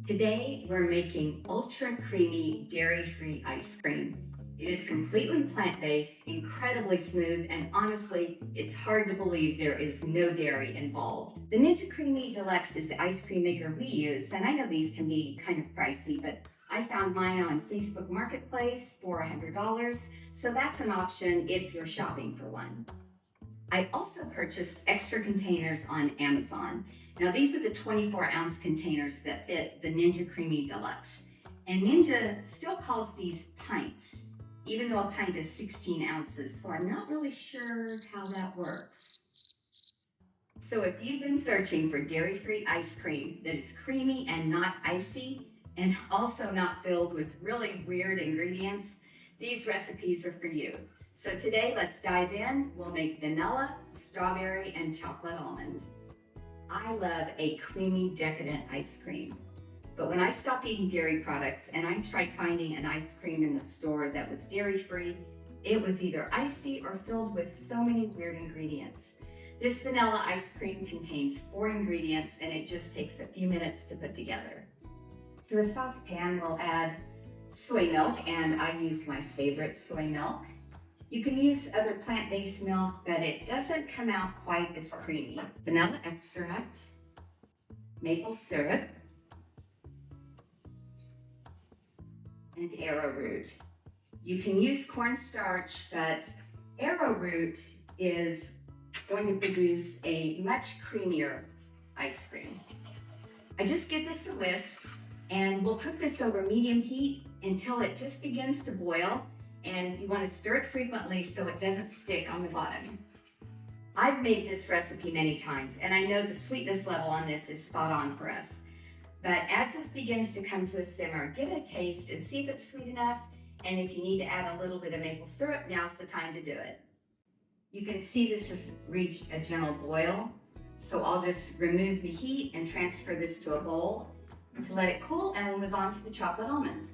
Today, we're making ultra creamy dairy-free ice cream. It is completely plant-based, incredibly smooth, and honestly, it's hard to believe there is no dairy involved. The Ninja Creami Deluxe is the ice cream maker we use, and I know these can be kind of pricey, but I found mine on Facebook Marketplace for $100, so that's an option if you're shopping for one. I also purchased extra containers on Amazon. Now these are the 24-ounce containers that fit the Ninja Creami Deluxe. And Ninja still calls these pints, even though a pint is 16 ounces, so I'm not really sure how that works. So if you've been searching for dairy-free ice cream that is creamy and not icy, and also not filled with really weird ingredients, these recipes are for you. So today, let's dive in. We'll make vanilla, strawberry, and chocolate almond. I love a creamy, decadent ice cream. But when I stopped eating dairy products and I tried finding an ice cream in the store that was dairy-free, it was either icy or filled with so many weird ingredients. This vanilla ice cream contains 4 ingredients and it just takes a few minutes to put together. To a saucepan, we'll add soy milk, and I use my favorite soy milk. You can use other plant-based milk, but it doesn't come out quite as creamy. Vanilla extract, maple syrup, and arrowroot. You can use cornstarch, but arrowroot is going to produce a much creamier ice cream. I just give this a whisk, and we'll cook this over medium heat until it just begins to boil. And you want to stir it frequently so it doesn't stick on the bottom. I've made this recipe many times, and I know the sweetness level on this is spot on for us. But as this begins to come to a simmer, give it a taste and see if it's sweet enough. And if you need to add a little bit of maple syrup, now's the time to do it. You can see this has reached a gentle boil. So I'll just remove the heat and transfer this to a bowl to let it cool, and we'll move on to the chocolate almond.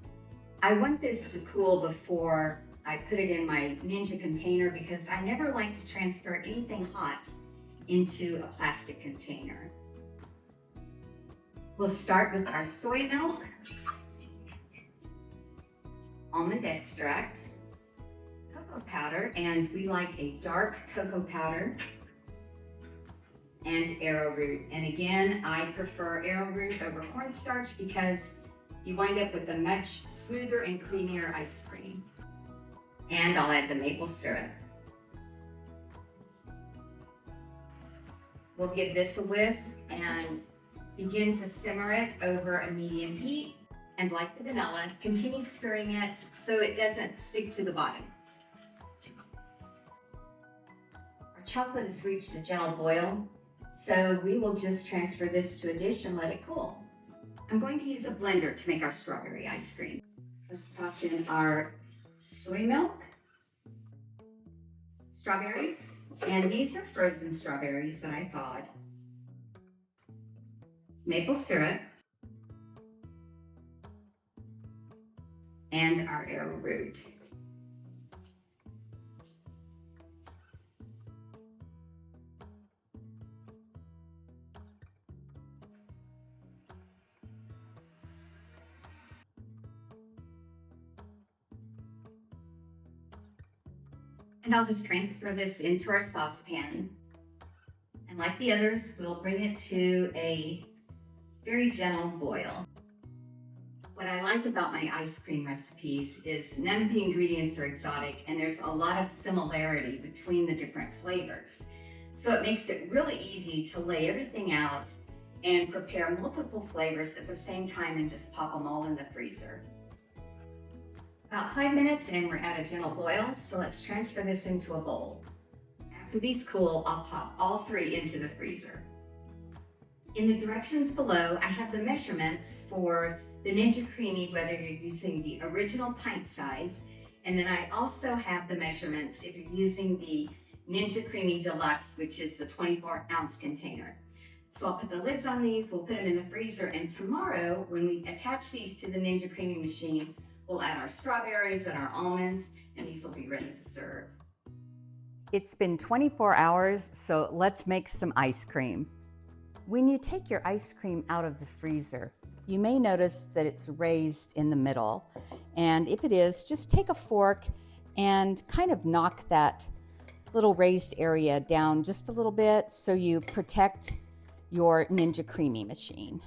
I want this to cool before I put it in my Ninja container because I never like to transfer anything hot into a plastic container. We'll start with our soy milk, almond extract, cocoa powder, and we like a dark cocoa powder, and arrowroot. And again, I prefer arrowroot over cornstarch because you wind up with a much smoother and creamier ice cream. And I'll add the maple syrup. We'll give this a whisk and begin to simmer it over a medium heat. And like the vanilla, continue stirring it so it doesn't stick to the bottom. Our chocolate has reached a gentle boil, so we will just transfer this to a dish and let it cool. I'm going to use a blender to make our strawberry ice cream. Let's toss in our soy milk, strawberries, and these are frozen strawberries that I thawed, maple syrup, and our arrowroot. And I'll just transfer this into our saucepan. And like the others, we'll bring it to a very gentle boil. What I like about my ice cream recipes is none of the ingredients are exotic, and there's a lot of similarity between the different flavors. So it makes it really easy to lay everything out and prepare multiple flavors at the same time and just pop them all in the freezer. About 5 minutes and we're at a gentle boil, so let's transfer this into a bowl. After these cool, I'll pop all 3 into the freezer. In the directions below, I have the measurements for the Ninja Creami, whether you're using the original pint size, and then I also have the measurements if you're using the Ninja Creami Deluxe, which is the 24-ounce container. So I'll put the lids on these, we'll put them in the freezer, and tomorrow, when we attach these to the Ninja Creami machine, we'll add our strawberries and our almonds, and these will be ready to serve. It's been 24 hours, so let's make some ice cream. When you take your ice cream out of the freezer, you may notice that it's raised in the middle. And if it is, just take a fork and kind of knock that little raised area down just a little bit so you protect your Ninja Creami machine.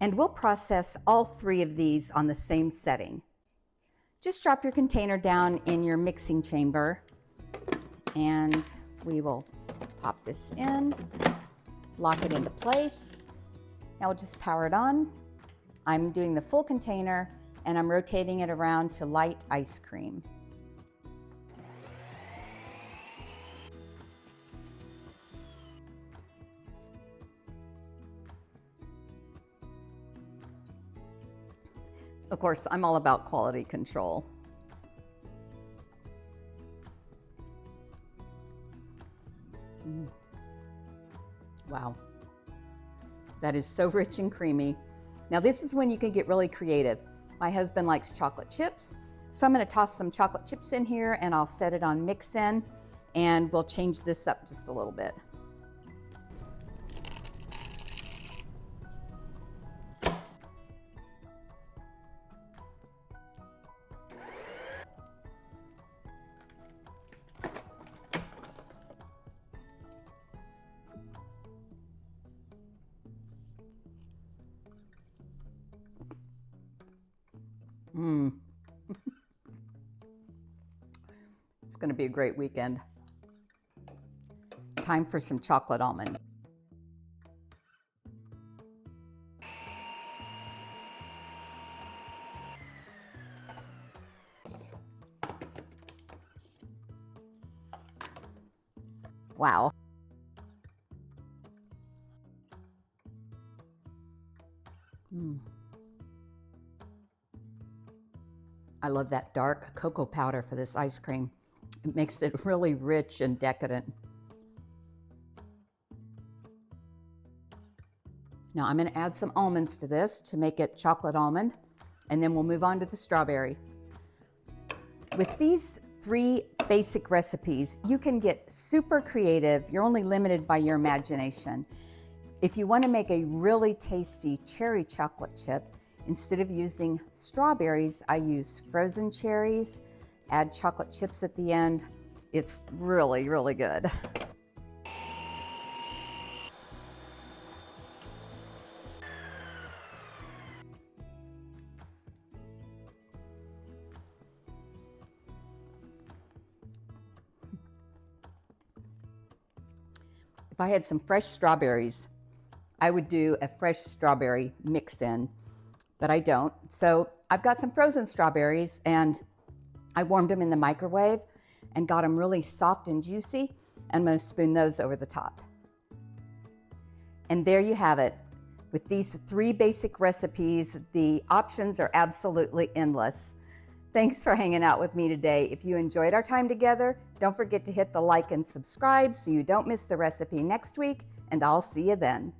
And we'll process all 3 of these on the same setting. Just drop your container down in your mixing chamber and we will pop this in, lock it into place. Now we'll just power it on. I'm doing the full container and I'm rotating it around to light ice cream. Of course, I'm all about quality control. Wow, that is so rich and creamy. Now this is when you can get really creative. My husband likes chocolate chips, so I'm going to toss some chocolate chips in here and I'll set it on mix in and we'll change this up just a little bit. It's going to be a great weekend. Time for some chocolate almond. Wow. I love that dark cocoa powder for this ice cream. It makes it really rich and decadent. Now I'm going to add some almonds to this to make it chocolate almond, and then we'll move on to the strawberry. With these 3 basic recipes, you can get super creative. You're only limited by your imagination. If you want to make a really tasty cherry chocolate chip, instead of using strawberries, I use frozen cherries, add chocolate chips at the end. It's really, really good. If I had some fresh strawberries, I would do a fresh strawberry mix-in, but I don't. So I've got some frozen strawberries and I warmed them in the microwave and got them really soft and juicy. I'm going to spoon those over the top. And there you have it. With these 3 basic recipes, the options are absolutely endless. Thanks for hanging out with me today. If you enjoyed our time together, don't forget to hit the like and subscribe so you don't miss the recipe next week, and I'll see you then.